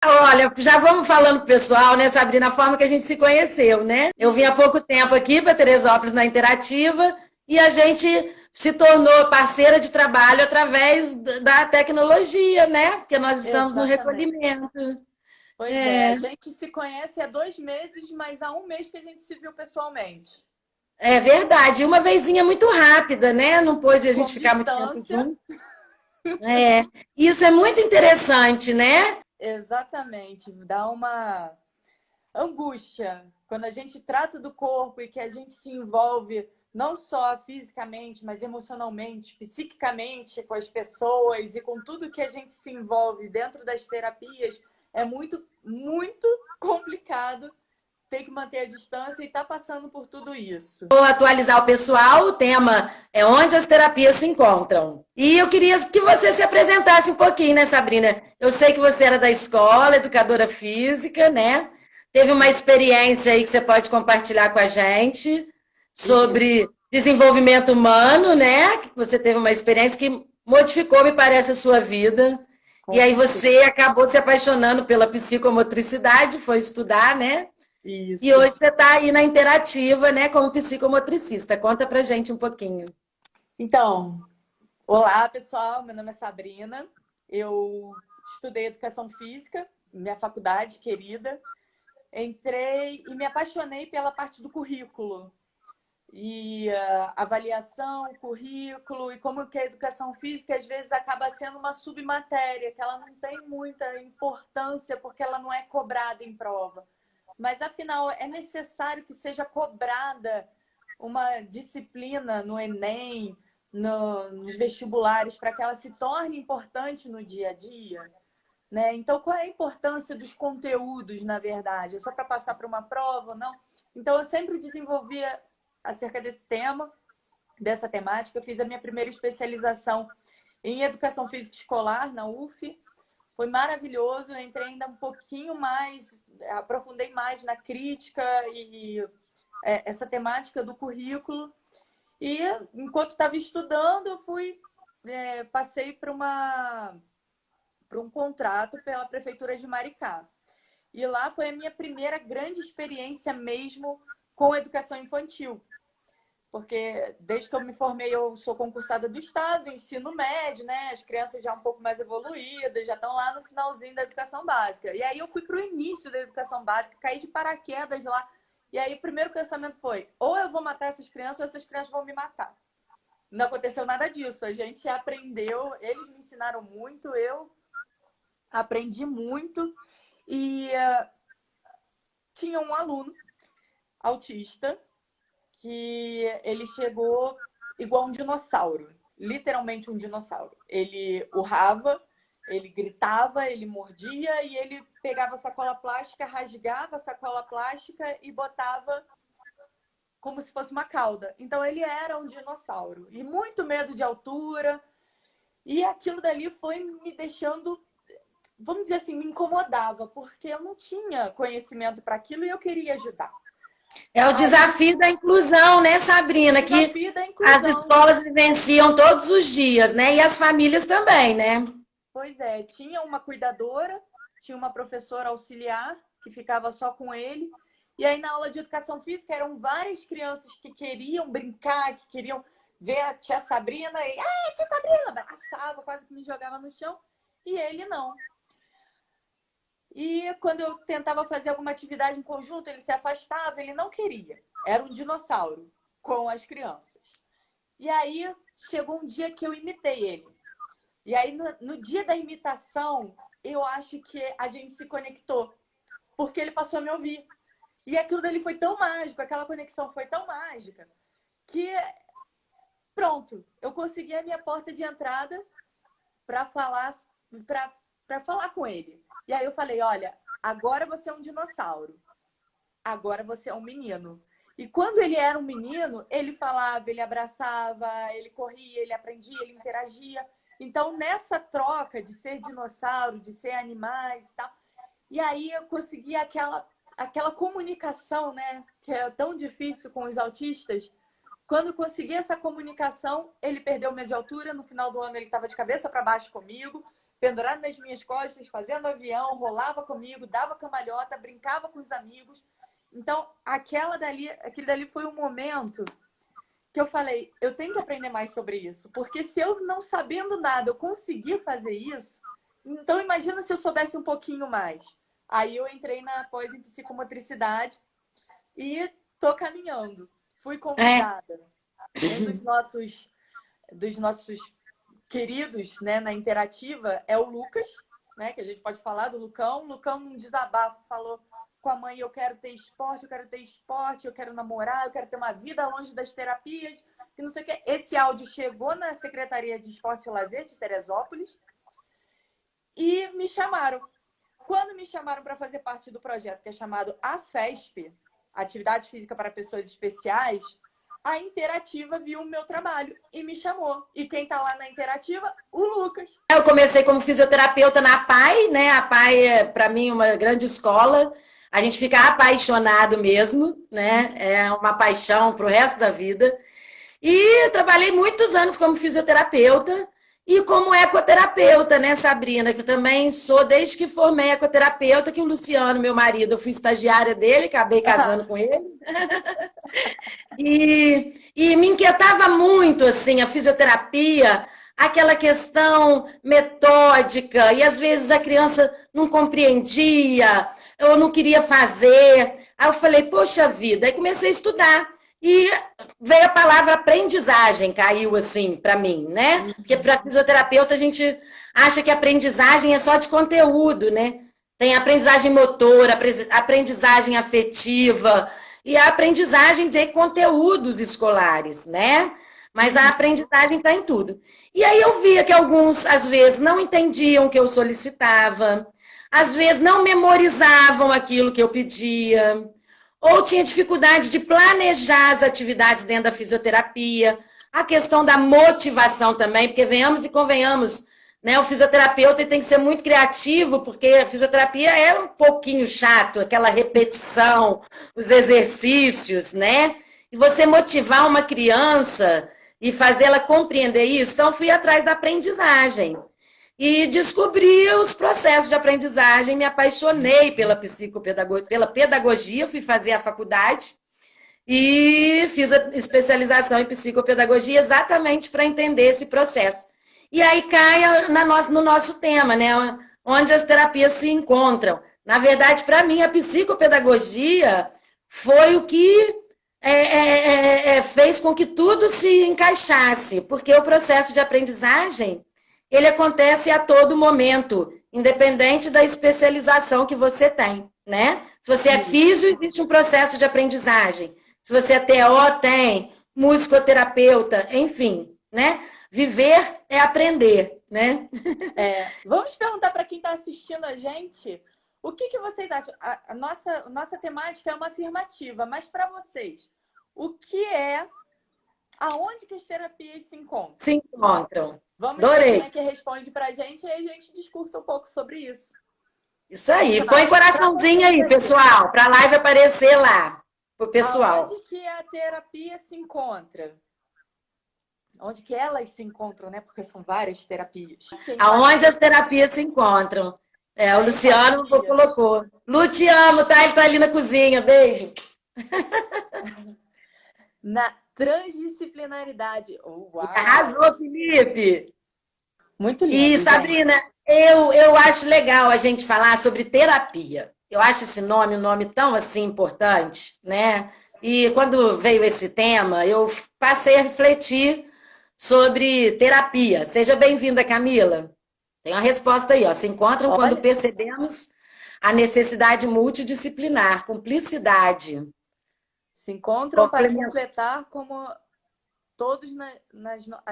Olha, já vamos falando pro pessoal, né, Sabrina, a forma que a gente se conheceu, né? Eu vim há Isso. pouco tempo aqui para Teresópolis na Interativa e a gente se tornou parceira de trabalho através da tecnologia, né? Porque nós estamos no Exatamente. recolhimento. Pois é, a É, gente se conhece há 2 meses, mas há um mês que a gente se viu pessoalmente. é verdade. Uma vezinha muito rápida, né? Não pôde a gente Com ficar muito tempo distância, junto. É, isso é muito interessante, né? exatamente. Dá uma angústia quando a gente trata do corpo e que a gente se envolve não só fisicamente, mas emocionalmente, psiquicamente com as pessoas e com tudo que a gente se envolve dentro das terapias. É muito, muito complicado ter que manter a distância e estar passando por tudo isso. Vou atualizar o pessoal, o tema é onde as terapias se encontram. E eu queria que você se apresentasse um pouquinho, né, Sabrina? Eu sei que você era da escola, educadora física, né? Teve uma experiência aí que você pode compartilhar com a gente Isso, sobre desenvolvimento humano, né? Que você teve uma experiência que modificou, me parece, a sua vida. E com aí certeza. você acabou se apaixonando pela psicomotricidade, foi estudar, né? E Isso. hoje você está aí na Interativa, né, como psicomotricista. Conta pra gente um pouquinho. Então, olá pessoal, meu nome é Sabrina. Eu estudei educação física, minha faculdade querida. Entrei e me apaixonei pela parte do currículo. E avaliação, currículo, e como que a educação física às vezes acaba sendo uma submatéria, que ela não tem muita importância porque ela não é cobrada em prova. Mas afinal é necessário que seja cobrada uma disciplina no Enem, nos vestibulares, para que ela se torne importante no dia a dia. Né? Então, qual é a importância dos conteúdos, na verdade? É só para passar para uma prova? Não. Então, eu sempre desenvolvia acerca desse tema, dessa temática. Eu fiz a minha primeira especialização em educação física escolar na UF. Foi maravilhoso. Eu entrei ainda um pouquinho mais, aprofundei mais na crítica e essa temática do currículo. E enquanto estava estudando, eu passei para um contrato pela prefeitura de Maricá. E lá foi a minha primeira grande experiência mesmo com educação infantil. Porque desde que eu me formei, eu sou concursada do Estado, ensino médio, né? As crianças já um pouco mais evoluídas, já estão lá no finalzinho da educação básica. E aí eu fui para o início da educação básica, caí de paraquedas lá. E aí o primeiro pensamento foi: ou eu vou matar essas crianças, ou essas crianças vão me matar. Não aconteceu nada disso. A gente aprendeu, eles me ensinaram muito, eu aprendi muito. E tinha um aluno autista que ele chegou igual um dinossauro, literalmente um dinossauro. Ele urrava, ele gritava, ele mordia e ele pegava a sacola plástica, rasgava a sacola plástica e botava como se fosse uma cauda. Então ele era um dinossauro e muito medo de altura. E aquilo dali foi me deixando, vamos dizer assim, me incomodava, porque eu não tinha conhecimento para aquilo e eu queria ajudar. É o Aí, desafio da inclusão, né, o Sabrina? Que desafio da as inclusão. escolas vivenciam todos os dias, né? E as famílias também, né? Pois é, tinha uma cuidadora, tinha uma professora auxiliar que ficava só com ele. E aí, na aula de educação física, eram várias crianças que queriam brincar, que queriam ver a tia Sabrina e, tia Sabrina, abraçava, quase que me jogava no chão. E ele não. E quando eu tentava fazer alguma atividade em conjunto, ele se afastava, ele não queria. Era um dinossauro com as crianças. E aí chegou um dia que eu imitei ele. E aí no dia da imitação, eu acho que a gente se conectou, porque ele passou a me ouvir. E aquilo dele foi tão mágico, aquela conexão foi tão mágica, que pronto, eu consegui a minha porta de entrada para falar, para falar com ele. E aí eu falei: olha, agora você é um dinossauro, agora você é um menino. E quando ele era um menino, ele falava, ele abraçava, ele corria, ele aprendia, ele interagia. Então, nessa troca de ser dinossauro, de ser animais e tal, e aí eu consegui aquela comunicação, né, que é tão difícil com os autistas. Quando eu consegui essa comunicação, ele perdeu o medo de altura. No final do ano, ele estava de cabeça para baixo comigo. pendurado nas minhas costas, fazendo avião, rolava comigo, dava cambalhota, brincava com os amigos. Então, aquele dali foi um momento que eu falei, eu tenho que aprender mais sobre isso. Porque se eu, não sabendo nada, eu conseguir fazer isso, então imagina se eu soubesse um pouquinho mais. Aí eu entrei na pós em psicomotricidade e tô caminhando. Fui convidada. Um dos nossos queridos, né, na Interativa é o Lucas, né, que a gente pode falar do Lucão. O Lucão, num desabafo, falou com a mãe, eu quero ter esporte, eu quero namorar, eu quero ter uma vida longe das terapias, que não sei o que. Esse áudio chegou na Secretaria de Esporte e Lazer de Teresópolis e me chamaram. Quando me chamaram para fazer parte do projeto, que é chamado AFESP, Atividade Física para Pessoas Especiais, a Interativa viu o meu trabalho e me chamou. E quem está lá na Interativa? O Lucas. Eu comecei como fisioterapeuta na APAE, né? A APAE é, para mim, uma grande escola. A gente fica apaixonado mesmo, né? É uma paixão para o resto da vida. E trabalhei muitos anos como fisioterapeuta e como ecoterapeuta, né, Sabrina? Que eu também sou, desde que formei ecoterapeuta, que o Luciano, meu marido, eu fui estagiária dele, acabei casando com ele. E me inquietava muito, assim, a fisioterapia, aquela questão metódica, e às vezes a criança não compreendia, eu não queria fazer. Aí eu falei, poxa vida, aí comecei a estudar. E veio a palavra aprendizagem, caiu assim para mim, né? Porque para fisioterapeuta a gente acha que aprendizagem é só de conteúdo, né? Tem aprendizagem motora, aprendizagem afetiva e a aprendizagem de conteúdos escolares, né? Mas a aprendizagem está em tudo. E aí eu via que alguns, às vezes, não entendiam o que eu solicitava, às vezes não memorizavam aquilo que eu pedia, ou tinha dificuldade de planejar as atividades dentro da fisioterapia, a questão da motivação também, porque venhamos e convenhamos, né? O fisioterapeuta tem que ser muito criativo, porque a fisioterapia é um pouquinho chato, aquela repetição, os exercícios, né? E você motivar uma criança e fazê-la compreender isso, então fui atrás da aprendizagem. E descobri os processos de aprendizagem, me apaixonei pela psicopedagogia, pela pedagogia, fui fazer a faculdade e fiz a especialização em psicopedagogia exatamente para entender esse processo. E aí cai no nosso tema, né? Onde as terapias se encontram. Na verdade, para mim, a psicopedagogia foi o que fez com que tudo se encaixasse, porque o processo de aprendizagem ele acontece a todo momento, independente da especialização que você tem, né? Se você é físio, existe um processo de aprendizagem. Se você é TO, tem. Musicoterapeuta, enfim, né? Viver é aprender, né? Vamos perguntar para quem está assistindo a gente, o que vocês acham? A nossa temática é uma afirmativa, mas para vocês, o que é, aonde que as terapias se encontram? Se encontram. Vamos ver quem é que responde pra gente e aí a gente discursa um pouco sobre isso. Isso aí. Põe coraçãozinho aí, pessoal, para a live aparecer lá, pro pessoal. Onde que a terapia se encontra? Onde que elas se encontram, né? Porque são várias terapias. Aonde as terapias se encontram. O Luciano colocou. Lu, te amo, tá? Ele tá ali na cozinha. Beijo. Na transdisciplinaridade. Uau. Arrasou, Felipe! Muito lindo. E, Sabrina, eu acho legal a gente falar sobre terapia. Eu acho esse nome um nome tão assim importante, né? E quando veio esse tema, eu passei a refletir sobre terapia. Seja bem-vinda, Camila. Tem uma resposta aí, ó. Se encontram quando percebemos a necessidade multidisciplinar, cumplicidade. Se encontram para completar como todos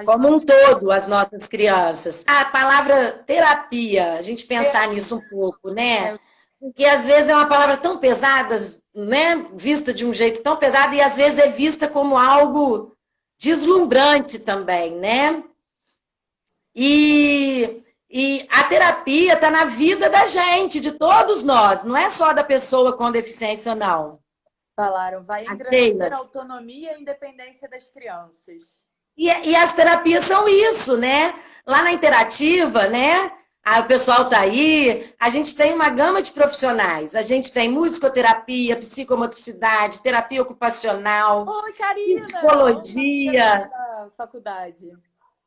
como um todo, as nossas crianças. A palavra terapia, a gente pensar nisso um pouco, né? Porque às vezes é uma palavra tão pesada, né? Vista de um jeito tão pesado e às vezes é vista como algo deslumbrante também, né? E a terapia está na vida da gente, de todos nós, não é só da pessoa com deficiência ou não. Falaram, vai engrandecer a autonomia e a independência das crianças. E as terapias são isso, né? Lá na Interativa, né? Ah, o pessoal está aí. A gente tem uma gama de profissionais. A gente tem musicoterapia, psicomotricidade, terapia ocupacional, Oi, Karina! Uma amiga minha psicologia. da faculdade.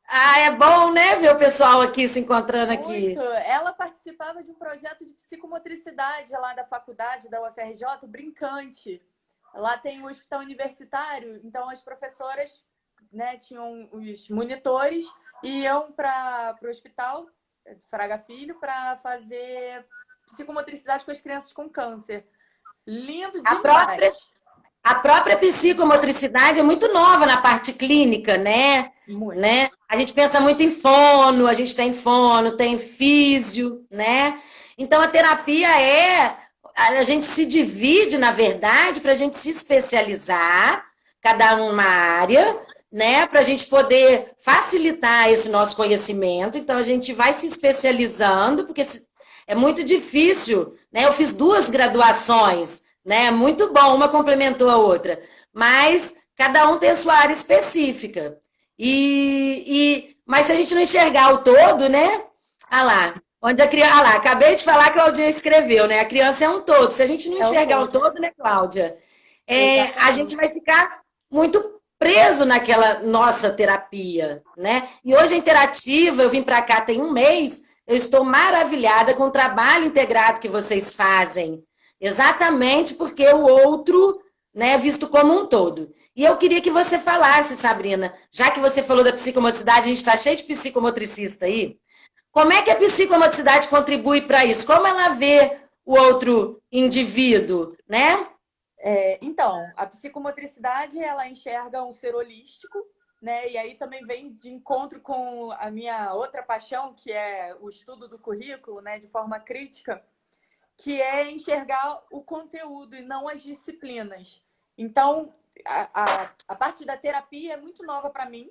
Ah, é bom, né, ver o pessoal aqui se encontrando Muito. aqui. Ela participava de um projeto de psicomotricidade lá da faculdade, da UFRJ, o Brincante. Lá tem o hospital universitário, então as professoras, né, tinham os monitores e iam para o hospital Fraga Filho para fazer psicomotricidade com as crianças com câncer. Lindo A própria, demais. a própria psicomotricidade é muito nova na parte clínica, né? Muito. Né? A gente pensa muito em fono, a gente tem fono, tem físio, né? Então a terapia a gente se divide, na verdade, para a gente se especializar, cada um uma área, né? Para a gente poder facilitar esse nosso conhecimento. Então a gente vai se especializando, porque é muito difícil, né? Eu fiz 2 graduações, né? Muito bom, uma complementou a outra, mas cada um tem a sua área específica. Mas se a gente não enxergar o todo, né? Ah lá, onde a criança. Ah lá, acabei de falar que a Claudinha escreveu, né? A criança é um todo. Se a gente não É o enxergar o todo. todo, né, Cláudia? A gente Exatamente. vai ficar muito preso naquela nossa terapia, né? E hoje a interativa, eu vim para cá tem um mês, eu estou maravilhada com o trabalho integrado que vocês fazem. Exatamente porque o outro, né, é visto como um todo. E eu queria que você falasse, Sabrina, já que você falou da psicomotricidade, a gente está cheio de psicomotricista aí. Como é que a psicomotricidade contribui para isso? Como ela vê o outro indivíduo, né? Então, a psicomotricidade, ela enxerga um ser holístico, né? E aí também vem de encontro com a minha outra paixão, que é o estudo do currículo, né? De forma crítica, que é enxergar o conteúdo e não as disciplinas. Então, a parte da terapia é muito nova para mim,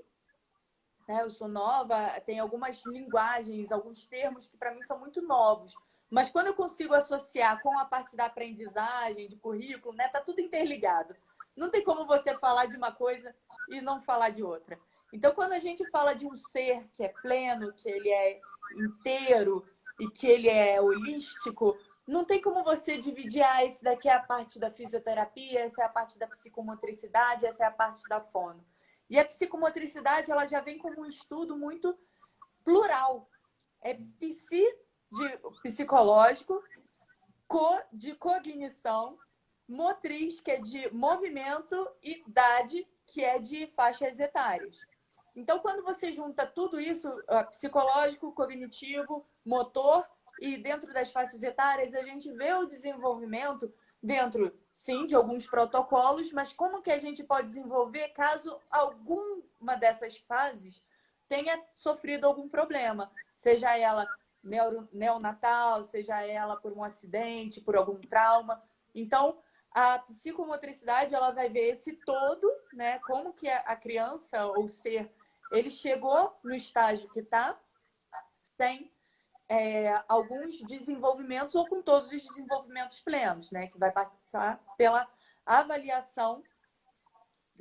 né? Eu sou nova, tem algumas linguagens, alguns termos que para mim são muito novos. Mas quando eu consigo associar com a parte da aprendizagem, de currículo, né? Tá tudo interligado. Não tem como você falar de uma coisa e não falar de outra. Então, quando a gente fala de um ser que é pleno, que ele é inteiro e que ele é holístico, não tem como você dividir, esse daqui é a parte da fisioterapia, essa é a parte da psicomotricidade, essa é a parte da fono. E a psicomotricidade, ela já vem como um estudo muito plural. É de psicológico, de cognição, motriz, que é de movimento, e idade, que é de faixas etárias. Então, quando você junta tudo isso, psicológico, cognitivo, motor, e dentro das faixas etárias, a gente vê o desenvolvimento dentro, sim, de alguns protocolos, mas como que a gente pode desenvolver caso alguma dessas fases tenha sofrido algum problema, seja ela neonatal, seja ela por um acidente, por algum trauma. Então, a psicomotricidade, ela vai ver esse todo, né? Como que a criança ou ser, ele chegou no estágio que está, sem alguns desenvolvimentos ou com todos os desenvolvimentos plenos, né? Que vai passar pela avaliação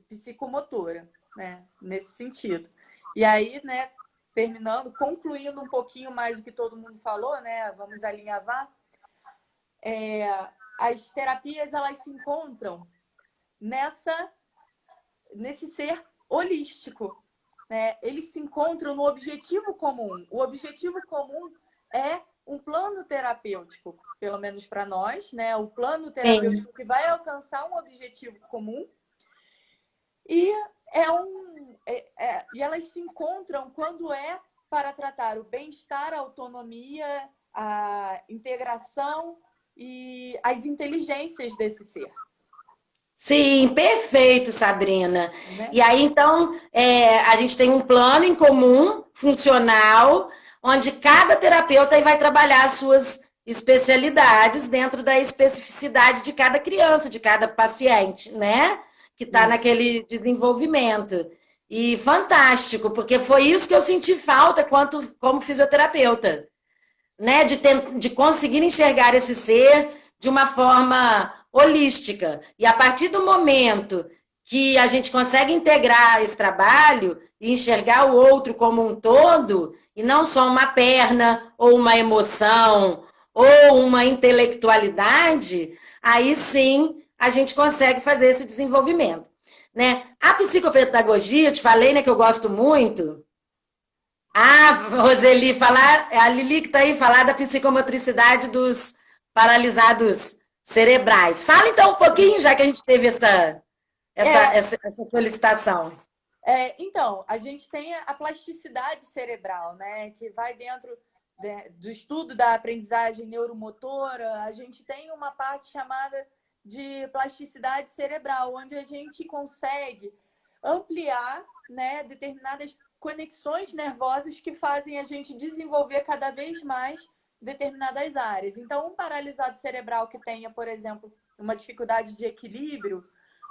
psicomotora, né? Nesse sentido. E aí, né? Terminando, concluindo um pouquinho mais do que todo mundo falou, né? Vamos alinhavar. As terapias, elas se encontram nesse ser holístico, né? Eles se encontram no objetivo comum. O objetivo comum é um plano terapêutico, pelo menos para nós, né? O plano terapêutico que vai alcançar um objetivo comum. E e elas se encontram quando é para tratar o bem-estar, a autonomia, a integração e as inteligências desse ser. Sim, perfeito, Sabrina. Né? E aí, então, a gente tem um plano em comum, funcional, onde cada terapeuta vai trabalhar as suas especialidades dentro da especificidade de cada criança, de cada paciente, né? Que está naquele desenvolvimento. E fantástico, porque foi isso que eu senti falta como fisioterapeuta, né? De conseguir enxergar esse ser de uma forma holística. E a partir do momento que a gente consegue integrar esse trabalho e enxergar o outro como um todo, e não só uma perna, ou uma emoção, ou uma intelectualidade, aí sim a gente consegue fazer esse desenvolvimento, né? A psicopedagogia, eu te falei, né, que eu gosto muito. Ah, Roseli, a Lili que está aí, falar da psicomotricidade dos paralisados cerebrais. Fala então um pouquinho, já que a gente teve essa solicitação. Então, a gente tem a plasticidade cerebral, né? Que vai dentro do estudo da aprendizagem neuromotora. A gente tem uma parte chamada de plasticidade cerebral, onde a gente consegue ampliar, né, determinadas conexões nervosas que fazem a gente desenvolver cada vez mais determinadas áreas. Então, um paralisado cerebral que tenha, por exemplo, uma dificuldade de equilíbrio,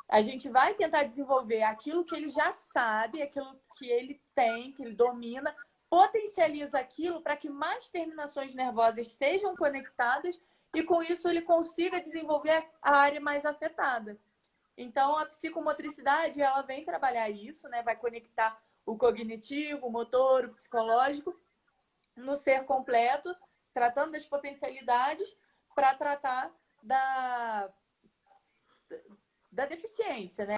a gente vai tentar desenvolver aquilo que ele já sabe, aquilo que ele tem, que ele domina, potencializa aquilo para que mais terminações nervosas sejam conectadas e, com isso, ele consiga desenvolver a área mais afetada. Então, a psicomotricidade, ela vem trabalhar isso, né? Vai conectar o cognitivo, o motor, o psicológico no ser completo, tratando das potencialidades para tratar da deficiência, né?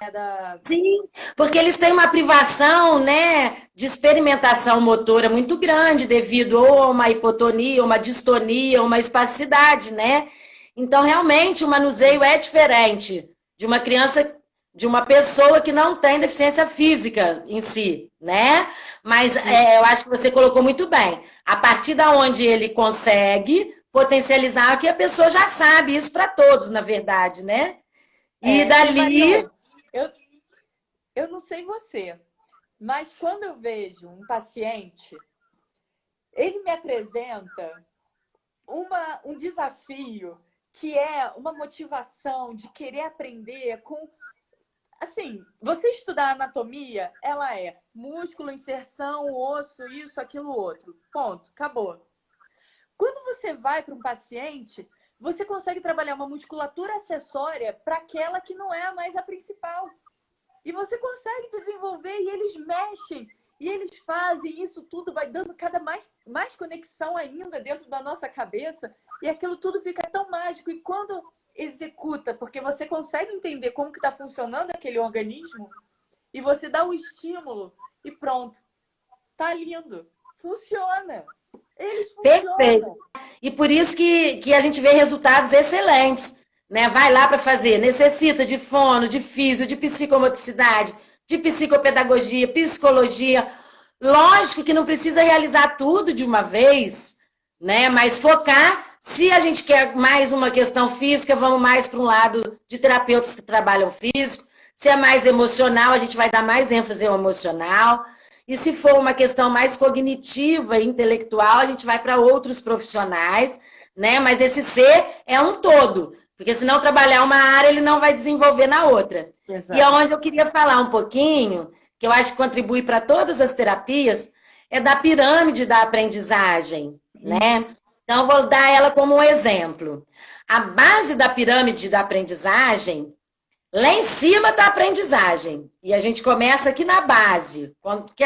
Sim, porque eles têm uma privação, né, de experimentação motora muito grande devido ou a uma hipotonia, uma distonia, uma espasticidade, né? Então, realmente, o manuseio é diferente de uma criança, de uma pessoa que não tem deficiência física em si, né? Mas eu acho que você colocou muito bem. A partir da onde ele consegue potencializar, que a pessoa já sabe isso para todos, na verdade, né? E dali... Eu não sei você, mas quando eu vejo um paciente, ele me apresenta um desafio que é uma motivação de querer aprender com... Assim, você estudar anatomia, ela é músculo, inserção, osso, isso, aquilo, outro. Ponto, acabou. Quando você vai para um paciente, você consegue trabalhar uma musculatura acessória para aquela que não é mais a principal. E você consegue desenvolver e eles mexem, e eles fazem isso tudo, vai dando cada mais conexão ainda dentro da nossa cabeça, e aquilo tudo fica tão mágico. E quando executa, porque você consegue entender como que está funcionando aquele organismo, e você dá o estímulo, e pronto. Tá lindo. Funciona. Eles funcionam. Perfeito. E por isso que a gente vê resultados excelentes. Né? Vai lá para fazer, necessita de fono, de físio, de psicomotricidade, de psicopedagogia, psicologia. Lógico que não precisa realizar tudo de uma vez, né? Mas focar, se a gente quer mais uma questão física, vamos mais para um lado de terapeutas que trabalham físico. Se é mais emocional, a gente vai dar mais ênfase ao emocional. E se for uma questão mais cognitiva e intelectual, a gente vai para outros profissionais, né? Mas esse ser é um todo. Porque se não trabalhar uma área, ele não vai desenvolver na outra. Exato. E aonde eu queria falar um pouquinho, que eu acho que contribui para todas as terapias, é da pirâmide da aprendizagem, né? Então, eu vou dar ela como um exemplo. A base da pirâmide da aprendizagem, lá em cima está a aprendizagem. E a gente começa aqui na base, que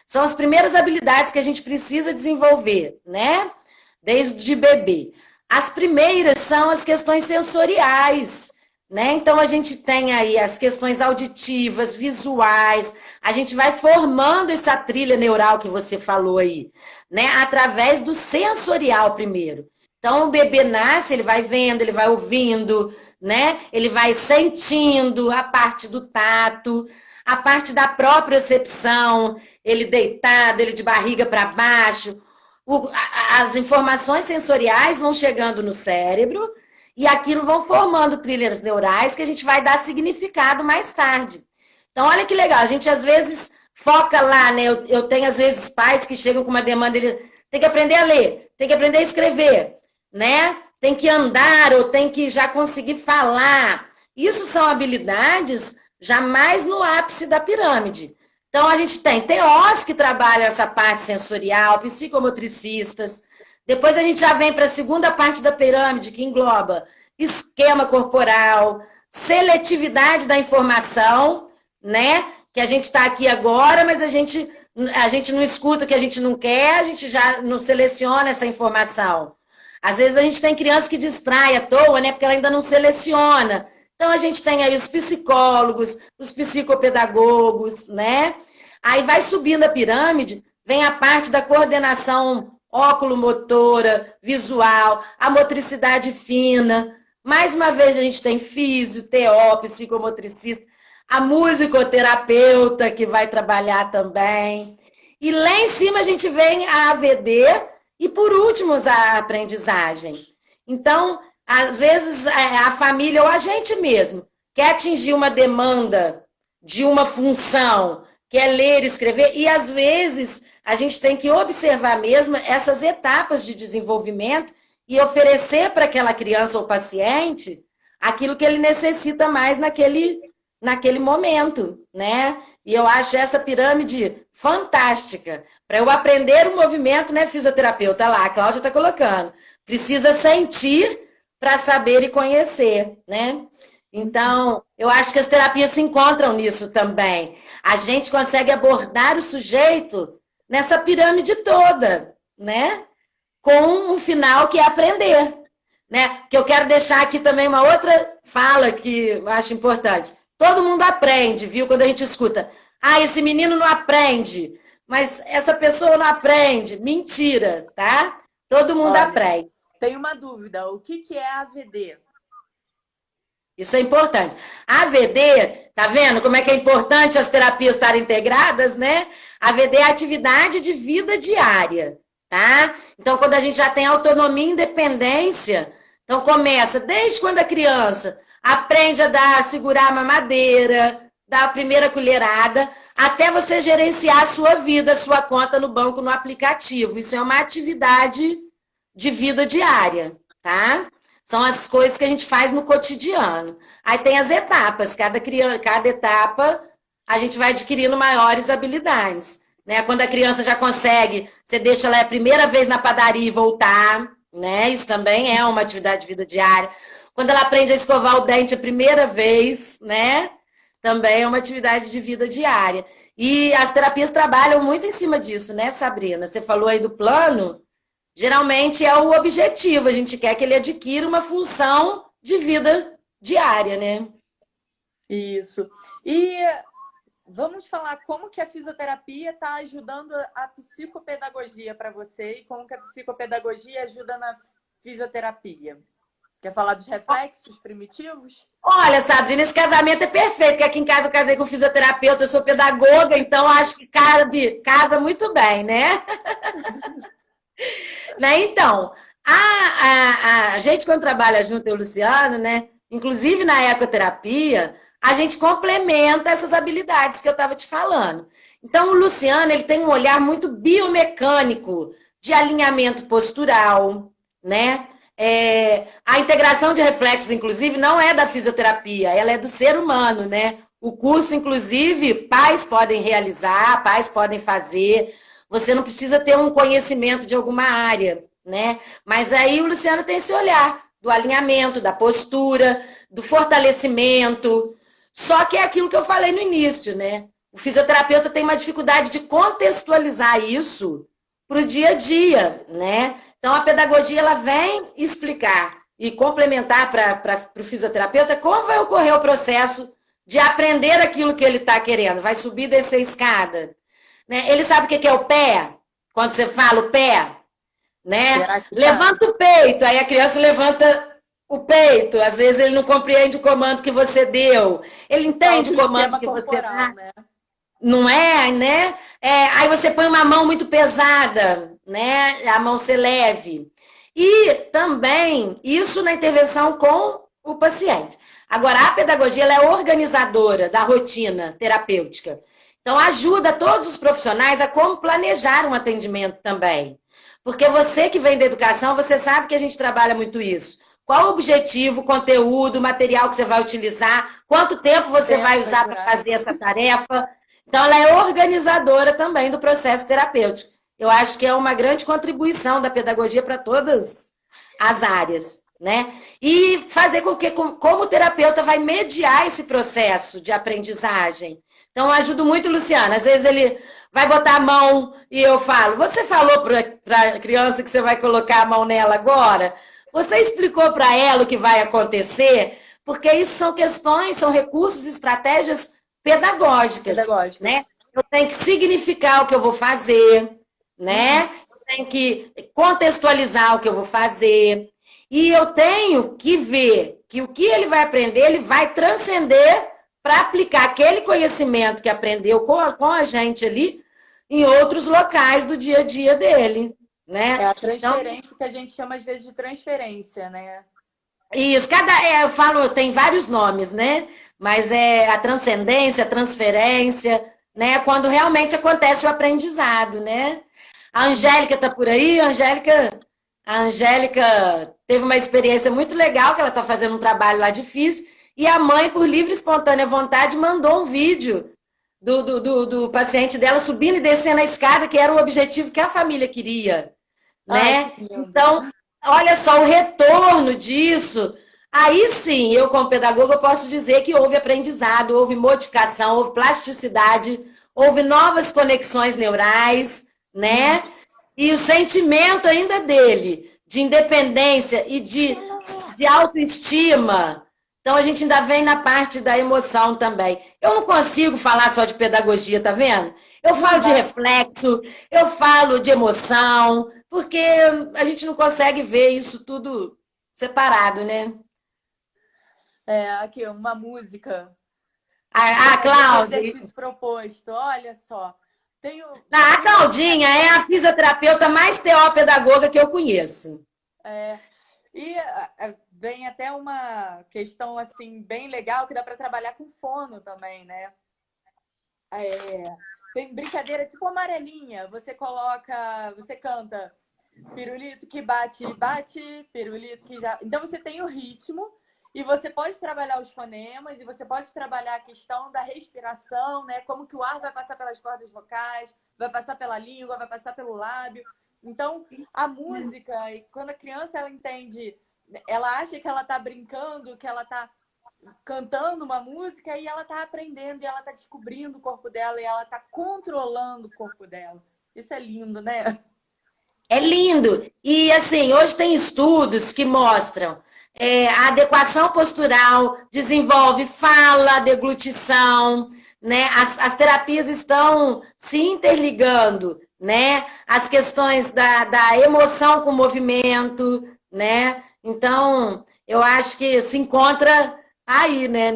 são as primeiras habilidades que a gente precisa desenvolver, né? Desde bebê. As primeiras são as questões sensoriais, né? Então, a gente tem aí as questões auditivas, visuais, a gente vai formando essa trilha neural que você falou aí, né? Através do sensorial primeiro. Então, o bebê nasce, ele vai vendo, ele vai ouvindo, né? Ele vai sentindo a parte do tato, a parte da propriocepção, ele deitado, ele de barriga para baixo. As informações sensoriais vão chegando no cérebro e aquilo vão formando trilhas neurais que a gente vai dar significado mais tarde. Então, olha que legal, a gente às vezes foca lá, né? Eu tenho às vezes pais que chegam com uma demanda, ele tem que aprender a ler, tem que aprender a escrever, né? Tem que andar ou tem que já conseguir falar. Isso são habilidades já mais no ápice da pirâmide. Então, a gente tem TOs que trabalham essa parte sensorial, psicomotricistas. Depois a gente já vem para a segunda parte da pirâmide, que engloba esquema corporal, seletividade da informação, né? Que a gente está aqui agora, mas a gente a gente não escuta o que a gente não quer, a gente já não seleciona essa informação. Às vezes a gente tem criança que distrai à toa, né? Porque ela ainda não seleciona. Então a gente tem aí os psicólogos, os psicopedagogos, né? Aí vai subindo a pirâmide, vem a parte da coordenação óculo-motora, visual, a motricidade fina. Mais uma vez a gente tem físio, TO, psicomotricista, a musicoterapeuta que vai trabalhar também. E lá em cima a gente vem a AVD e, por último, a aprendizagem. Então, às vezes, a família ou a gente mesmo quer atingir uma demanda de uma função, quer ler e escrever, e às vezes a gente tem que observar mesmo essas etapas de desenvolvimento e oferecer para aquela criança ou paciente aquilo que ele necessita mais naquele momento, né? E eu acho essa pirâmide fantástica. Para eu aprender o movimento, né, fisioterapeuta? Lá, a Cláudia está colocando. Precisa sentir para saber e conhecer, né? Então, eu acho que as terapias se encontram nisso também. A gente consegue abordar o sujeito nessa pirâmide toda, né? Com um final que é aprender, né? Que eu quero deixar aqui também uma outra fala que eu acho importante. Todo mundo aprende, viu? Quando a gente escuta, esse menino não aprende, mas essa pessoa não aprende. Mentira, tá? Todo mundo aprende. Tem uma dúvida, o que é AVD? Isso é importante. A AVD, tá vendo como é que é importante as terapias estarem integradas, né? A AVD é a atividade de vida diária, tá? Então, quando a gente já tem autonomia e independência, então começa desde quando a criança aprende a segurar a mamadeira, dar a primeira colherada, até você gerenciar a sua vida, a sua conta no banco, no aplicativo. Isso é uma atividade de vida diária, tá? São as coisas que a gente faz no cotidiano. Aí tem as etapas, cada etapa a gente vai adquirindo maiores habilidades, né? Quando a criança já consegue, você deixa ela a primeira vez na padaria e voltar, né? Isso também é uma atividade de vida diária. Quando ela aprende a escovar o dente a primeira vez, né? Também é uma atividade de vida diária. E as terapias trabalham muito em cima disso, né, Sabrina? Você falou aí do plano. Geralmente é o objetivo, a gente quer que ele adquira uma função de vida diária, né? Isso. E vamos falar como que a fisioterapia está ajudando a psicopedagogia para você e como que a psicopedagogia ajuda na fisioterapia. Quer falar dos reflexos primitivos? Olha, Sabrina, esse casamento é perfeito, porque aqui em casa eu casei com fisioterapeuta, eu sou pedagoga, então acho que casa muito bem, né? Né? Então, a gente quando trabalha junto, eu e o Luciano, né? Inclusive na ecoterapia, a gente complementa essas habilidades que eu estava te falando. Então, o Luciano, ele tem um olhar muito biomecânico, de alinhamento postural, né? A integração de reflexos, inclusive, não é da fisioterapia, ela é do ser humano, né? O curso, inclusive, pais podem realizar, pais podem fazer. Você não precisa ter um conhecimento de alguma área, né? Mas aí o Luciano tem esse olhar do alinhamento, da postura, do fortalecimento. Só que é aquilo que eu falei no início, né? O fisioterapeuta tem uma dificuldade de contextualizar isso para o dia a dia, né? Então, a pedagogia ela vem explicar e complementar para o fisioterapeuta como vai ocorrer o processo de aprender aquilo que ele está querendo. Vai subir e descer a escada. Né? Ele sabe o que é o pé? Quando você fala o pé, né? Levanta o peito, aí a criança levanta o peito. Às vezes ele não compreende o comando que você deu. Ele entende o comando que você dá. Né? Não é, né? Aí você põe uma mão muito pesada, né? A mão ser leve. E também isso na intervenção com o paciente. Agora, a pedagogia ela é organizadora da rotina terapêutica. Então, ajuda todos os profissionais a como planejar um atendimento também. Porque você que vem da educação, você sabe que a gente trabalha muito isso. Qual o objetivo, o conteúdo, o material que você vai utilizar, quanto tempo você vai usar para fazer essa tarefa. Então, ela é organizadora também do processo terapêutico. Eu acho que é uma grande contribuição da pedagogia para todas as áreas, né? E fazer com que, como o terapeuta vai mediar esse processo de aprendizagem. Então, eu ajudo muito o Luciano. Às vezes ele vai botar a mão e eu falo, você falou para a criança que você vai colocar a mão nela agora? Você explicou para ela o que vai acontecer? Porque isso são questões, são recursos, estratégias pedagógicas, Pedagógicas. né? Eu tenho que significar o que eu vou fazer, né? Eu tenho que contextualizar o que eu vou fazer. E eu tenho que ver que o que ele vai aprender, ele vai transcender para aplicar aquele conhecimento que aprendeu com a gente ali em outros locais do dia a dia dele, É né? a Então, transferência que a gente chama às vezes de transferência, né? isso, eu falo, tem vários nomes, né? Mas é a transcendência, a transferência, né? Quando realmente acontece o aprendizado, né? A Angélica tá por aí, a Angélica teve uma experiência muito legal, que ela está fazendo um trabalho lá de físico, e a mãe, por livre e espontânea vontade, mandou um vídeo do paciente dela subindo e descendo a escada, que era o objetivo que a família queria, Ai, né? que lindo. Então, olha só o retorno disso. Aí sim, eu como pedagoga, eu posso dizer que houve aprendizado, houve modificação, houve plasticidade, houve novas conexões neurais, né? E o sentimento ainda dele, de independência e de autoestima. Então, a gente ainda vem na parte da emoção também. Eu não consigo falar só de pedagogia, tá vendo? Eu falo de reflexo, eu falo de emoção, porque a gente não consegue ver isso tudo separado, né? É, aqui, uma música. A Do Cláudia. exercício proposto, olha só. Tenho, A tenho uma Claudinha é a fisioterapeuta mais teopedagoga que eu conheço. E vem até uma questão assim bem legal que dá para trabalhar com fono também, né? Tem brincadeira tipo amarelinha. Você canta pirulito que bate, bate, pirulito que já. Então você tem o ritmo e você pode trabalhar os fonemas e você pode trabalhar a questão da respiração, né? Como que o ar vai passar pelas cordas vocais, vai passar pela língua, vai passar pelo lábio. Então, a música, quando a criança ela entende, ela acha que ela está brincando, que ela está cantando uma música e ela está aprendendo, e ela está descobrindo o corpo dela, e ela está controlando o corpo dela. Isso é lindo, né? É lindo. E assim, hoje tem estudos que mostram a adequação postural, desenvolve fala, deglutição, né? As terapias estão se interligando, né? As questões da emoção com o movimento, né? Então, eu acho que se encontra aí, né?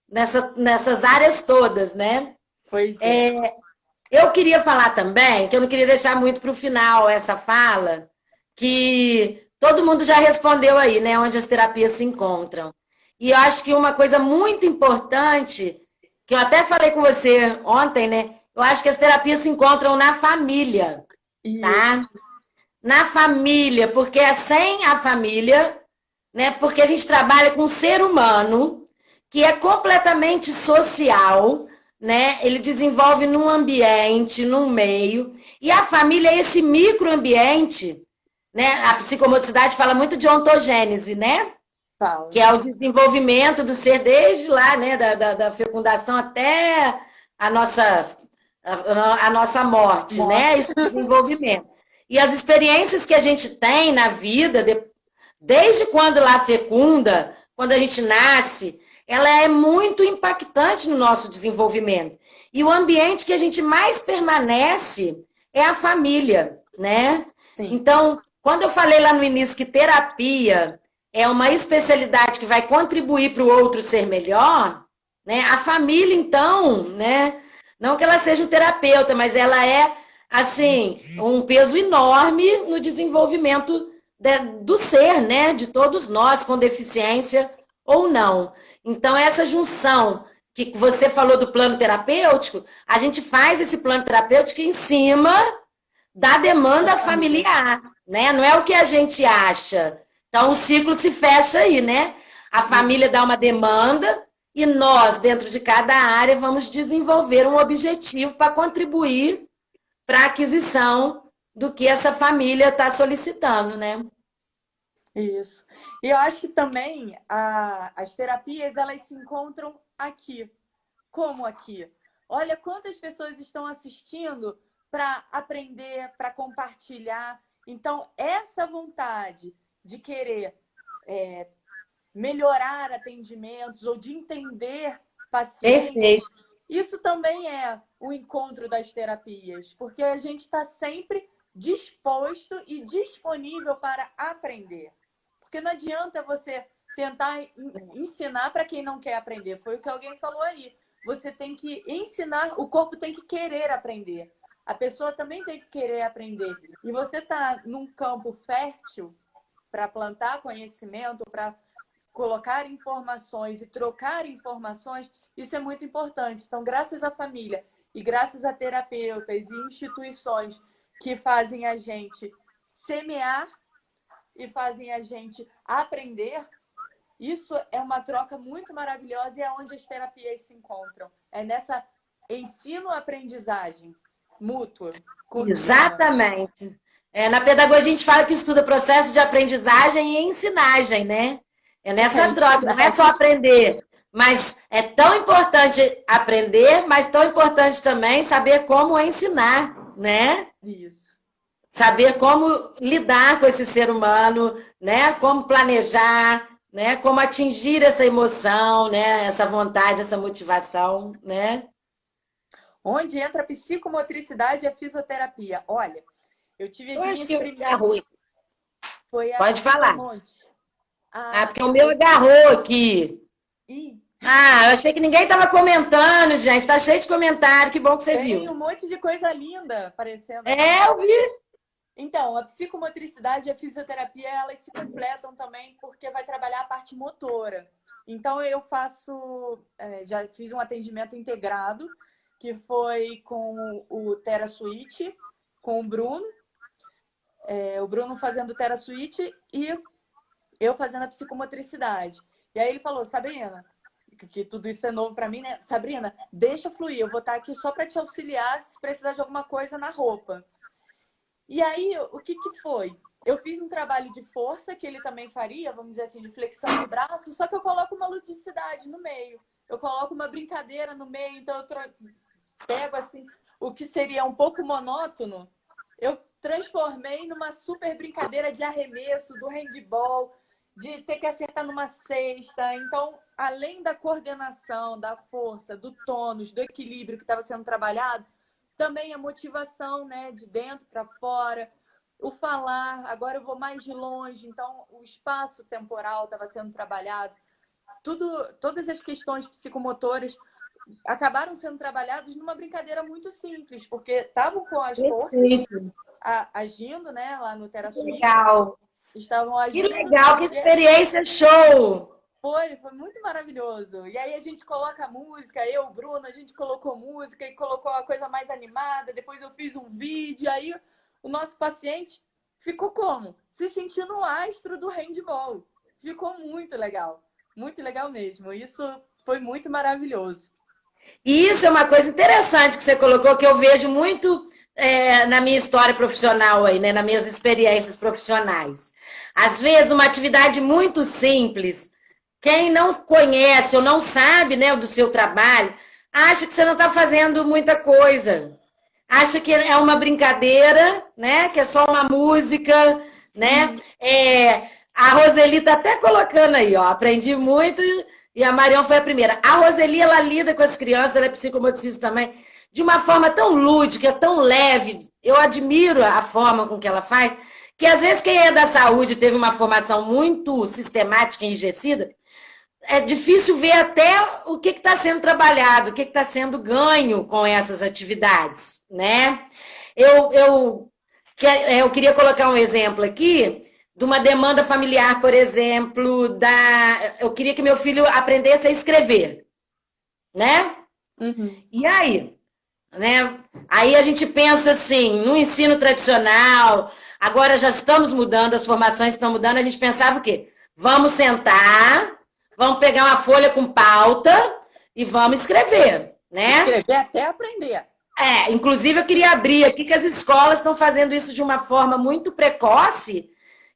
Nessas áreas todas, né? Pois é. Eu queria falar também, que eu não queria deixar muito para o final essa fala, que todo mundo já respondeu aí, né? Onde as terapias se encontram. E eu acho que uma coisa muito importante, que eu até falei com você ontem, né? Eu acho que as terapias se encontram na família, Isso. tá? Na família, porque é sem a família, né? Porque a gente trabalha com um ser humano que é completamente social, né? Ele desenvolve num ambiente, num meio, e a família é esse microambiente, né? A psicomotricidade fala muito de ontogênese, né? Fala. Que é o desenvolvimento do ser desde lá, né? Da fecundação até a nossa, a nossa morte, né? Esse desenvolvimento. E as experiências que a gente tem na vida, desde quando lá fecunda, quando a gente nasce, ela é muito impactante no nosso desenvolvimento. E o ambiente que a gente mais permanece é a família, né? Sim. Então, quando eu falei lá no início que terapia é uma especialidade que vai contribuir para o outro ser melhor, né? A família, então, né? Não que ela seja um terapeuta, mas ela é, assim, um peso enorme no desenvolvimento do ser, né? De todos nós, com deficiência ou não. Então, essa junção que você falou do plano terapêutico, a gente faz esse plano terapêutico em cima da demanda familiar, né? Não é o que a gente acha. Então, o ciclo se fecha aí, né? A família dá uma demanda e nós, dentro de cada área, vamos desenvolver um objetivo para contribuir para a aquisição do que essa família está solicitando, né? Isso. E eu acho que também as terapias, elas se encontram aqui. Como aqui? Olha quantas pessoas estão assistindo para aprender, para compartilhar. Então, essa vontade de querer melhorar atendimentos ou de entender pacientes, Perfeito. isso também é o encontro das terapias, porque a gente está sempre disposto e disponível para aprender. Porque não adianta você tentar ensinar para quem não quer aprender. Foi o que alguém falou aí. Você tem que ensinar, o corpo tem que querer aprender. A pessoa também tem que querer aprender. E você está num campo fértil para plantar conhecimento, para colocar informações e trocar informações, isso é muito importante. Então, graças à família e graças a terapeutas e instituições que fazem a gente semear e fazem a gente aprender, isso é uma troca muito maravilhosa e é onde as terapias se encontram. É nessa ensino-aprendizagem mútua. Contínua. Exatamente. Na pedagogia a gente fala que estuda processo de aprendizagem e ensinagem, né? É nessa troca, não é só aprender. Mas é tão importante aprender, mas tão importante também saber como ensinar, né? Isso. Saber como lidar com esse ser humano, né? Como planejar, né? Como atingir essa emoção, né? Essa vontade, essa motivação, né? Onde entra a psicomotricidade e a fisioterapia? Olha, eu tive as minhas primeiras... Agarrou. Pode falar. Porque o meu eu... agarrou aqui. Ih. Eu achei que ninguém estava comentando, gente. Tá cheio de comentário. Que bom que você viu. Tem um monte de coisa linda aparecendo. Eu vi. Então, a psicomotricidade e a fisioterapia, elas se completam também porque vai trabalhar a parte motora. Então, eu já fiz um atendimento integrado, que foi com o TheraSuite, com o Bruno. O Bruno fazendo o TheraSuite e eu fazendo a psicomotricidade. E aí ele falou, Sabrina, que tudo isso é novo para mim, né? Sabrina, deixa fluir, eu vou estar aqui só para te auxiliar se precisar de alguma coisa na roupa. E aí, o que foi? Eu fiz um trabalho de força, que ele também faria, vamos dizer assim, de flexão de braço, só que eu coloco uma ludicidade no meio. Eu coloco uma brincadeira no meio, então eu pego assim, o que seria um pouco monótono, eu transformei numa super brincadeira de arremesso, do handball, de ter que acertar numa cesta. Então, além da coordenação, da força, do tônus, do equilíbrio que estava sendo trabalhado, também a motivação, né, de dentro para fora, o falar, agora eu vou mais de longe, então o espaço temporal estava sendo trabalhado. Todas as questões psicomotoras acabaram sendo trabalhadas numa brincadeira muito simples, porque estavam com as forças agindo, né, lá no TheraSuite. Legal. Estavam agindo. Que legal, que experiência show! Foi muito maravilhoso. E aí a gente coloca música, eu, o Bruno, a gente colocou música e colocou a coisa mais animada. Depois eu fiz um vídeo, aí o nosso paciente ficou como? Se sentindo o astro do handball. Ficou muito legal mesmo. Isso foi muito maravilhoso. E isso é uma coisa interessante que você colocou, que eu vejo muito na minha história profissional aí, né? Nas minhas experiências profissionais. Às vezes, uma atividade muito simples, quem não conhece ou não sabe, né, do seu trabalho, acha que você não está fazendo muita coisa. Acha que é uma brincadeira, né? Que é só uma música, né? A Roseli está até colocando aí, ó. Aprendi muito e a Marion foi a primeira. A Roseli, ela lida com as crianças, ela é psicomotricista também, de uma forma tão lúdica, tão leve. Eu admiro a forma com que ela faz, que às vezes quem é da saúde teve uma formação muito sistemática e enrijecida, é difícil ver até o que está sendo trabalhado, o que está sendo ganho com essas atividades, né? Eu queria colocar um exemplo aqui de uma demanda familiar, por exemplo, eu queria que meu filho aprendesse a escrever, né? Uhum. E aí, né? Aí a gente pensa assim, no ensino tradicional, agora já estamos mudando, as formações estão mudando, a gente pensava o quê? Vamos sentar, vamos pegar uma folha com pauta e vamos escrever, né? Escrever até aprender. Inclusive eu queria abrir aqui que as escolas estão fazendo isso de uma forma muito precoce,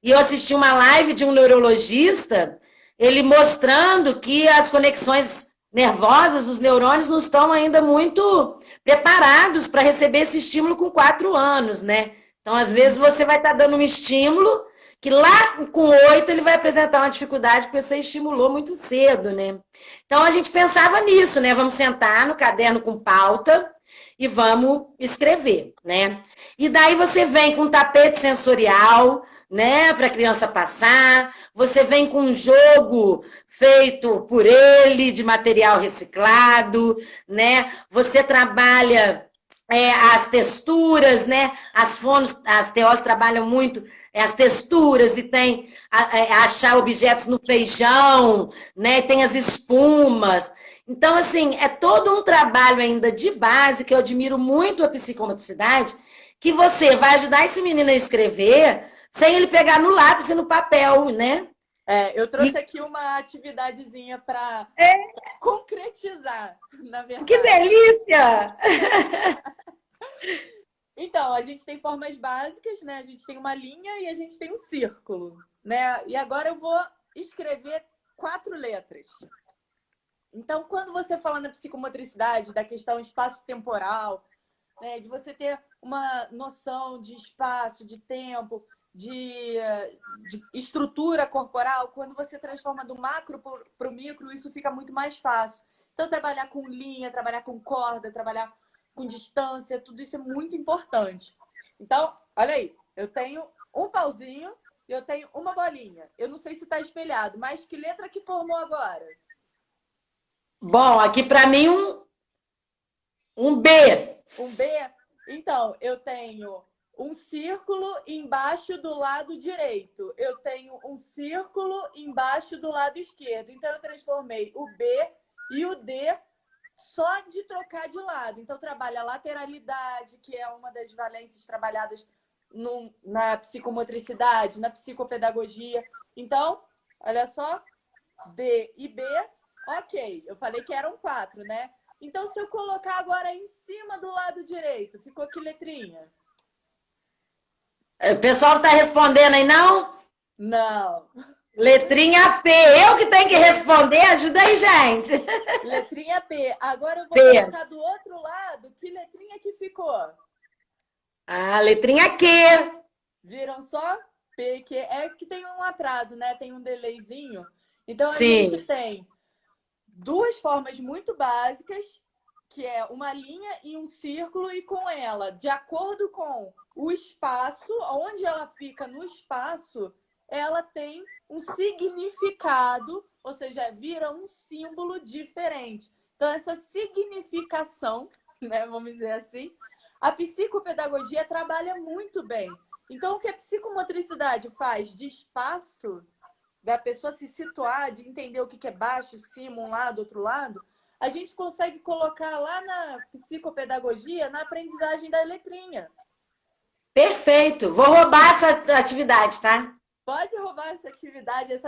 e eu assisti uma live de um neurologista, ele mostrando que as conexões nervosas, os neurônios não estão ainda muito preparados para receber esse estímulo com 4 anos, né? Então, às vezes, você vai estar dando um estímulo que lá com 8 ele vai apresentar uma dificuldade porque você estimulou muito cedo, né? Então, a gente pensava nisso, né? Vamos sentar no caderno com pauta e vamos escrever, né? E daí você vem com um tapete sensorial, né, para a criança passar, você vem com um jogo feito por ele, de material reciclado, né? Você trabalha as texturas, né? As fonos, as TOs trabalham muito as texturas e tem achar objetos no feijão, né? Tem as espumas. Então, assim, é todo um trabalho ainda de base, que eu admiro muito a psicomotricidade, que você vai ajudar esse menino a escrever sem ele pegar no lápis e no papel, né? Eu trouxe aqui uma atividadezinha para concretizar, na verdade. Que delícia! Então, a gente tem formas básicas, né? A gente tem uma linha e a gente tem um círculo, né? E agora eu vou escrever 4 letras. Então, quando você fala na psicomotricidade, da questão espaço-temporal, né? De você ter uma noção de espaço, de tempo, de estrutura corporal, quando você transforma do macro para o micro, isso fica muito mais fácil. Então, trabalhar com linha, trabalhar com corda, trabalhar com distância, tudo isso é muito importante. Então, olha aí, eu tenho um pauzinho e eu tenho uma bolinha. Eu não sei se está espelhado, mas que letra que formou agora? Bom, aqui para mim um B. Um B? Então, eu tenho um círculo embaixo do lado direito. Eu tenho um círculo embaixo do lado esquerdo. Então, eu transformei o B e o D só de trocar de lado. Então, trabalha a lateralidade, que é uma das valências trabalhadas na psicomotricidade, na psicopedagogia. Então, olha só, D e B, ok. Eu falei que eram 4, né? Então, se eu colocar agora em cima do lado direito, ficou que letrinha? O pessoal está respondendo aí, não? Não. Letrinha P. Eu que tenho que responder? Ajuda aí, gente. Letrinha P. Agora eu vou P. colocar do outro lado. Que letrinha que ficou? Letrinha Q. Viram só? P, Q. É que tem um atraso, né? Tem um delayzinho. Então, a Sim. gente tem 2 formas muito básicas, que é uma linha e um círculo, e com ela, de acordo com o espaço, onde ela fica no espaço, ela tem um significado, ou seja, vira um símbolo diferente. Então, essa significação, né, vamos dizer assim, a psicopedagogia trabalha muito bem. Então, o que a psicomotricidade faz de espaço, da pessoa se situar, de entender o que é baixo, cima, um lado, outro lado, a gente consegue colocar lá na psicopedagogia, na aprendizagem da letrinha. Perfeito. Vou roubar essa atividade, tá? Pode roubar essa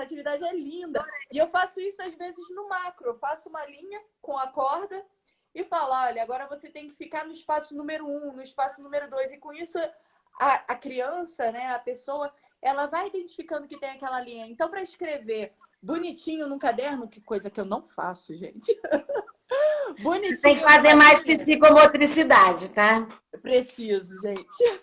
atividade é linda. E eu faço isso às vezes no macro. Eu faço uma linha com a corda e falo, olha, agora você tem que ficar no espaço número 1, no espaço número 2. E com isso, a criança, né, a pessoa, ela vai identificando que tem aquela linha. Então, para escrever bonitinho no caderno, que coisa que eu não faço, gente. Bonitinho. Tem que fazer mais psicomotricidade, tá? Preciso, gente.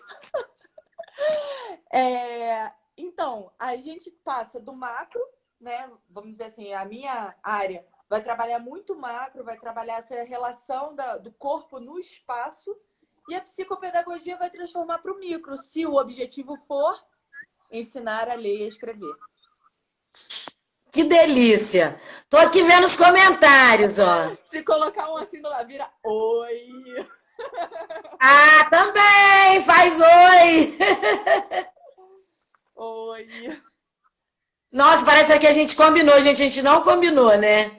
Então, a gente passa do macro, né? Vamos dizer assim, a minha área vai trabalhar muito macro, vai trabalhar essa relação do corpo no espaço, e a psicopedagogia vai transformar para o micro, se o objetivo for ensinar a ler e a escrever. Que delícia! Tô aqui vendo os comentários, ó. Se colocar um assim no lado, vira oi. Também! Faz oi! Oi. Nossa, parece que a gente combinou, gente. A gente não combinou, né?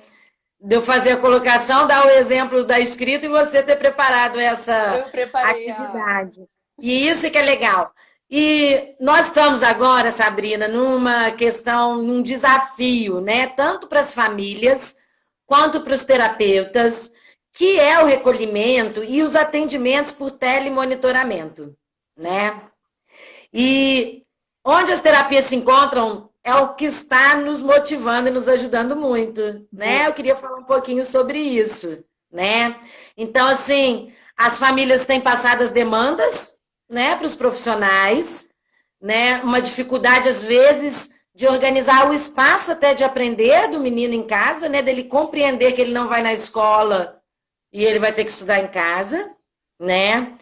De eu fazer a colocação, dar o exemplo da escrita e você ter preparado essa atividade. E isso que é legal. E nós estamos agora, Sabrina, numa questão, num desafio, né? Tanto para as famílias quanto para os terapeutas, que é o recolhimento e os atendimentos por telemonitoramento, né? E onde as terapias se encontram é o que está nos motivando e nos ajudando muito, né? Eu queria falar um pouquinho sobre isso, né? Então, assim, as famílias têm passado as demandas, né, para os profissionais, né? Uma dificuldade, às vezes, de organizar o espaço até de aprender do menino em casa, né? Dele compreender que ele não vai na escola e ele vai ter que estudar em casa, né?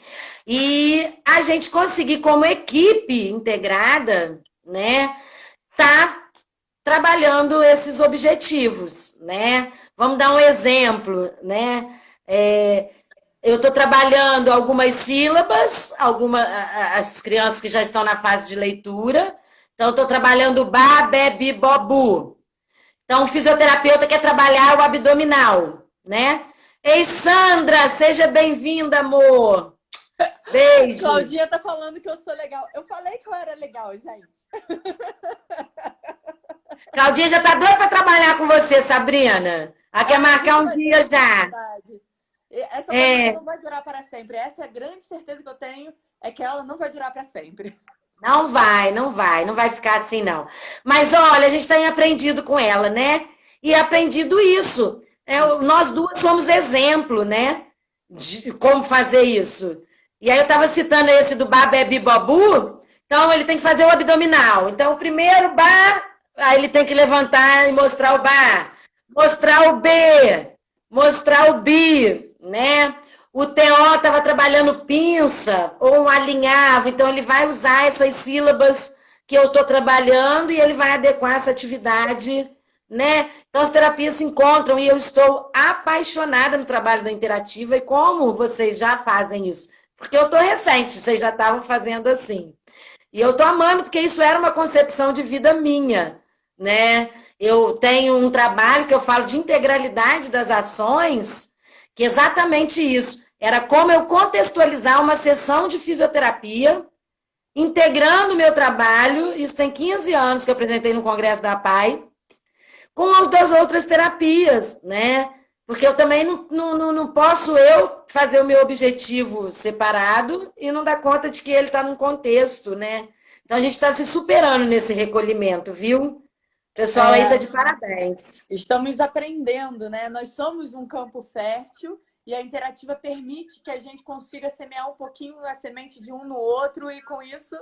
E a gente conseguir, como equipe integrada, né, tá trabalhando esses objetivos, né? Vamos dar um exemplo, né? Eu estou trabalhando algumas sílabas, as crianças que já estão na fase de leitura. Então, estou trabalhando ba, be, bi, bo, bu. Então, o fisioterapeuta quer trabalhar o abdominal, né? Ei, Sandra, seja bem-vinda, amor. Beijo. Claudinha tá falando que eu sou legal. Eu falei que eu era legal, gente. Claudinha já tá doida para trabalhar com você, Sabrina. Ela quer marcar um dia já. Essa coisa não vai durar para sempre. Essa é a grande certeza que eu tenho, é que ela não vai durar para sempre. Não vai ficar assim, não. Mas olha, a gente tem aprendido com ela, né? E aprendido isso. Nós duas somos exemplo, né? De como fazer isso. E aí eu estava citando esse do Babebi Babu. Então ele tem que fazer o abdominal. Então o primeiro bar, aí ele tem que levantar e mostrar o bar. Mostrar o B, mostrar o bi, né? O TO estava trabalhando pinça ou um alinhavo, então ele vai usar essas sílabas que eu estou trabalhando e ele vai adequar essa atividade, né? Então as terapias se encontram e eu estou apaixonada no trabalho da Interativa e como vocês já fazem isso. Porque eu estou recente, vocês já estavam fazendo assim. E eu estou amando porque isso era uma concepção de vida minha, né? Eu tenho um trabalho que eu falo de integralidade das ações, que é exatamente isso. Era como eu contextualizar uma sessão de fisioterapia, integrando o meu trabalho, isso tem 15 anos que eu apresentei no Congresso da PAI, com as das outras terapias, né? Porque eu também não posso eu fazer o meu objetivo separado e não dar conta de que ele está num contexto, né? Então a gente está se superando nesse recolhimento, viu? O pessoal aí está de parabéns. Estamos aprendendo, né? Nós somos um campo fértil e a Interativa permite que a gente consiga semear um pouquinho a semente de um no outro e com isso,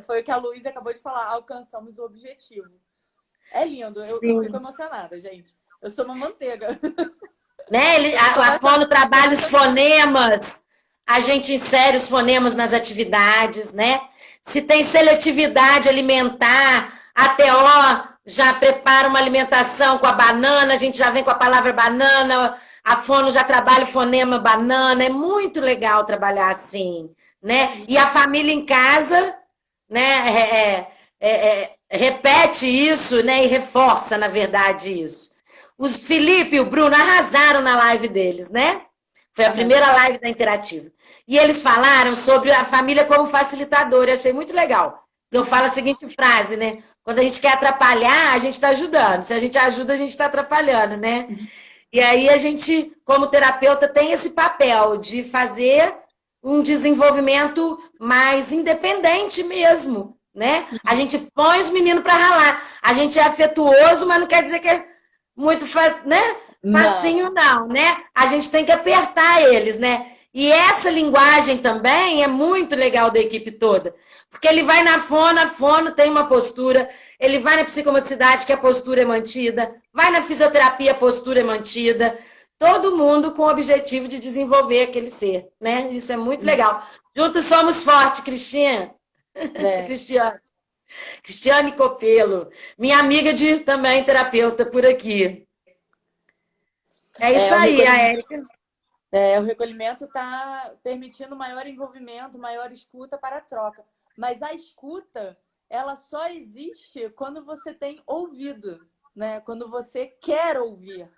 foi o que a Luísa acabou de falar, alcançamos o objetivo. É lindo, eu fico emocionada, gente. Eu sou uma manteiga. Né? A Fono trabalha os fonemas, a gente insere os fonemas nas atividades, né? Se tem seletividade alimentar, a TO já prepara uma alimentação com a banana, a gente já vem com a palavra banana, a Fono já trabalha o fonema banana, é muito legal trabalhar assim, né? E a família em casa, né, repete isso, né, e reforça, na verdade, isso. Os Felipe e o Bruno arrasaram na live deles, né? Foi a primeira live da Interativa. E eles falaram sobre a família como facilitadora. Eu achei muito legal. Eu falo a seguinte frase, né? Quando a gente quer atrapalhar, a gente está ajudando. Se a gente ajuda, a gente está atrapalhando, né? E aí a gente, como terapeuta, tem esse papel de fazer um desenvolvimento mais independente mesmo, né? A gente põe os meninos para ralar. A gente é afetuoso, mas não quer dizer que é muito né? Facinho não, né? A gente tem que apertar eles, né? E essa linguagem também é muito legal da equipe toda. Porque ele vai na fono, a fono tem uma postura, ele vai na psicomotricidade, que a postura é mantida, vai na fisioterapia, a postura é mantida. Todo mundo com o objetivo de desenvolver aquele ser, né? Isso é muito legal. Juntos somos fortes, Cristiane. Cristiane Copelo, minha amiga de também terapeuta por aqui. É isso aí, a Érica. O recolhimento está permitindo maior envolvimento, maior escuta para a troca. Mas a escuta, ela só existe quando você tem ouvido, né? Quando você quer ouvir.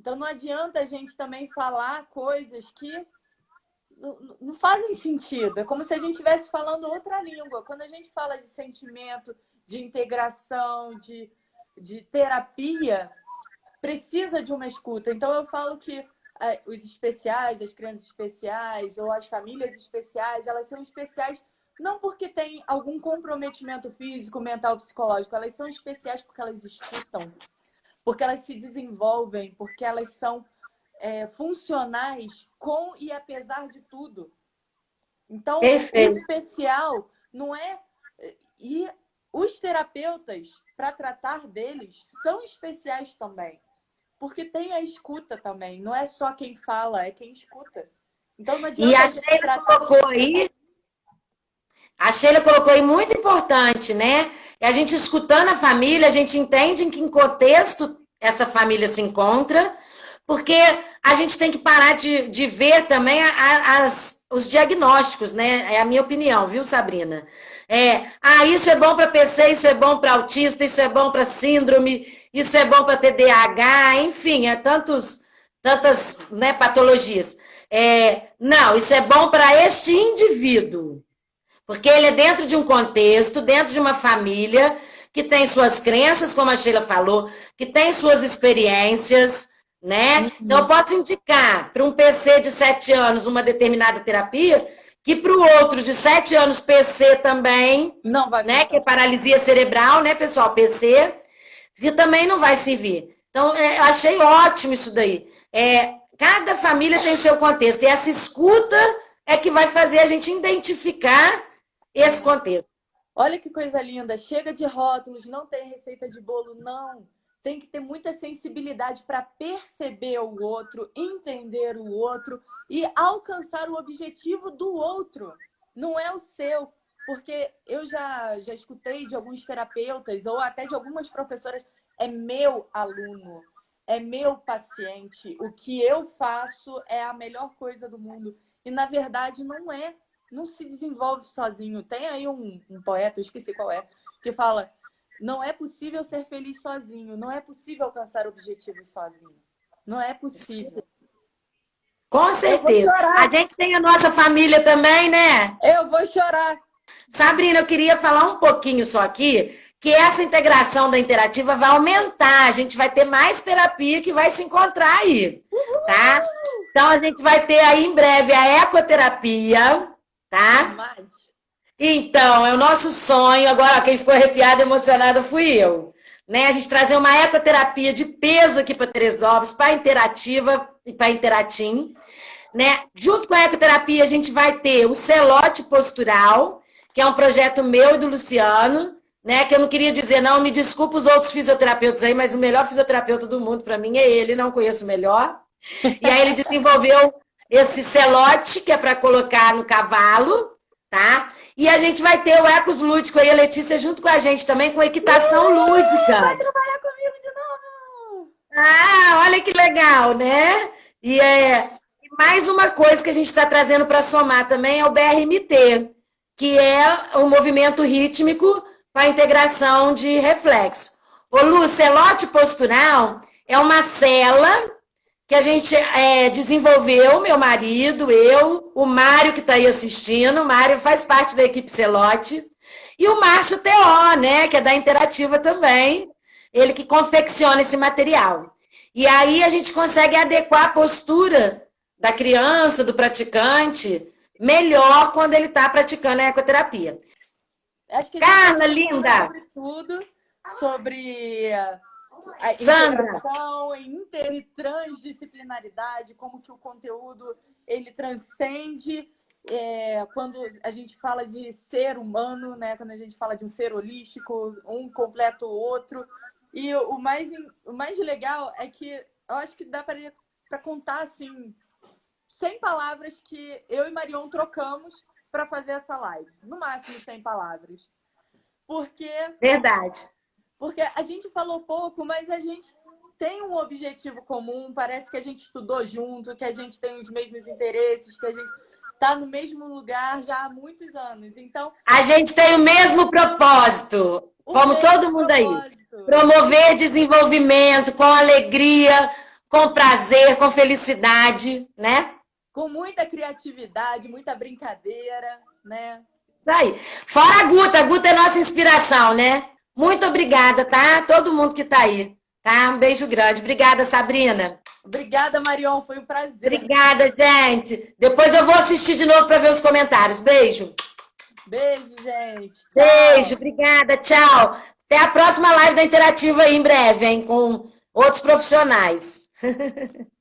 Então não adianta a gente também falar coisas que não fazem sentido. É como se a gente estivesse falando outra língua. Quando a gente fala de sentimento, de integração, de terapia, precisa de uma escuta. Então eu falo que os especiais, as crianças especiais ou as famílias especiais, elas são especiais não porque tem algum comprometimento físico, mental, psicológico. Elas são especiais porque elas escutam, porque elas se desenvolvem, porque elas são funcionais com e apesar de tudo. Então, Perfeito. o especial não é... E os terapeutas, para tratar deles, são especiais também. Porque tem a escuta também. Não é só quem fala, é quem escuta. Então, não adianta E a Sheila colocou aí... A Sheila colocou aí muito importante, né? E a gente escutando a família, a gente entende em que contexto essa família se encontra, porque a gente tem que parar de ver também os diagnósticos, né? É a minha opinião, viu, Sabrina? Isso é bom para PC, isso é bom para autista, isso é bom para síndrome, isso é bom para TDAH, enfim, tantas, né, patologias. Não, isso é bom para este indivíduo, porque ele é dentro de um contexto, dentro de uma família que tem suas crenças, como a Sheila falou, que tem suas experiências, né? Então, eu posso indicar para um PC de 7 anos uma determinada terapia, que para o outro de 7 anos PC também, não vai, né? Que é paralisia cerebral, né, pessoal? PC, que também não vai servir. Então, eu achei ótimo isso daí. Cada família tem seu contexto, e essa escuta é que vai fazer a gente identificar esse contexto. Olha que coisa linda. Chega de rótulos, não tem receita de bolo, não. Tem que ter muita sensibilidade para perceber o outro, entender o outro e alcançar o objetivo do outro. Não é o seu. Porque eu já escutei de alguns terapeutas ou até de algumas professoras, é meu aluno, é meu paciente. O que eu faço é a melhor coisa do mundo. E, na verdade, não é. Não se desenvolve sozinho. Tem aí um poeta, eu esqueci qual é, que fala: não é possível ser feliz sozinho, não é possível alcançar objetivos sozinho. Não é possível. Com certeza. A gente tem a nossa família também, né? Eu vou chorar. Sabrina, eu queria falar um pouquinho só aqui, que essa integração da Interativa vai aumentar. A gente vai ter mais terapia que vai se encontrar aí, tá? Então, a gente vai ter aí em breve a ecoterapia, tá? Então, é o nosso sonho. Agora, quem ficou arrepiada, emocionada fui eu. Né? A gente trazer uma ecoterapia de peso aqui para Teresópolis, para a Interativa e para a Interatim. Né? Junto com a ecoterapia, a gente vai ter o Celote Postural, que é um projeto meu e do Luciano, né? Que eu não queria dizer, não, me desculpa os outros fisioterapeutas aí, mas o melhor fisioterapeuta do mundo para mim é ele, não conheço o melhor. E aí ele desenvolveu esse celote, que é para colocar no cavalo, tá? E a gente vai ter o Ecos Lúdico aí, a Letícia, junto com a gente também, com equitação lúdica. Vai trabalhar comigo de novo! Olha que legal, né? E mais uma coisa que a gente está trazendo para somar também é o BRMT, que é um movimento rítmico para a integração de reflexo. Ô Lu, celote postural é uma cela que a gente desenvolveu, meu marido, eu, o Mário que está aí assistindo, o Mário faz parte da equipe Celote, e o Márcio Teó, né, que é da Interativa também, ele que confecciona esse material. E aí a gente consegue adequar a postura da criança, do praticante, melhor quando ele está praticando a ecoterapia. Acho que Carla, linda! Sobre tudo, sobre a Sandra. integração, inter e transdisciplinaridade, como que o conteúdo ele transcende quando a gente fala de ser humano, né? Quando a gente fala de um ser holístico, um completa o outro. E o mais legal é que eu acho que dá para contar assim, 100 palavras que eu e Marion trocamos para fazer essa live. No máximo 100 palavras. Verdade. Porque a gente falou pouco, mas a gente tem um objetivo comum, parece que a gente estudou junto, que a gente tem os mesmos interesses, que a gente está no mesmo lugar já há muitos anos. Então, a gente tem o mesmo propósito, como todo mundo aí. Promover desenvolvimento com alegria, com prazer, com felicidade, né? Com muita criatividade, muita brincadeira, né? Isso aí. Fora a Guta é nossa inspiração, né? Muito obrigada, tá? Todo mundo que tá aí, tá? Um beijo grande. Obrigada, Sabrina. Obrigada, Marion. Foi um prazer. Obrigada, gente. Depois eu vou assistir de novo para ver os comentários. Beijo. Beijo, gente. Tchau. Beijo, obrigada, tchau. Até a próxima live da Interativa aí em breve, hein? Com outros profissionais.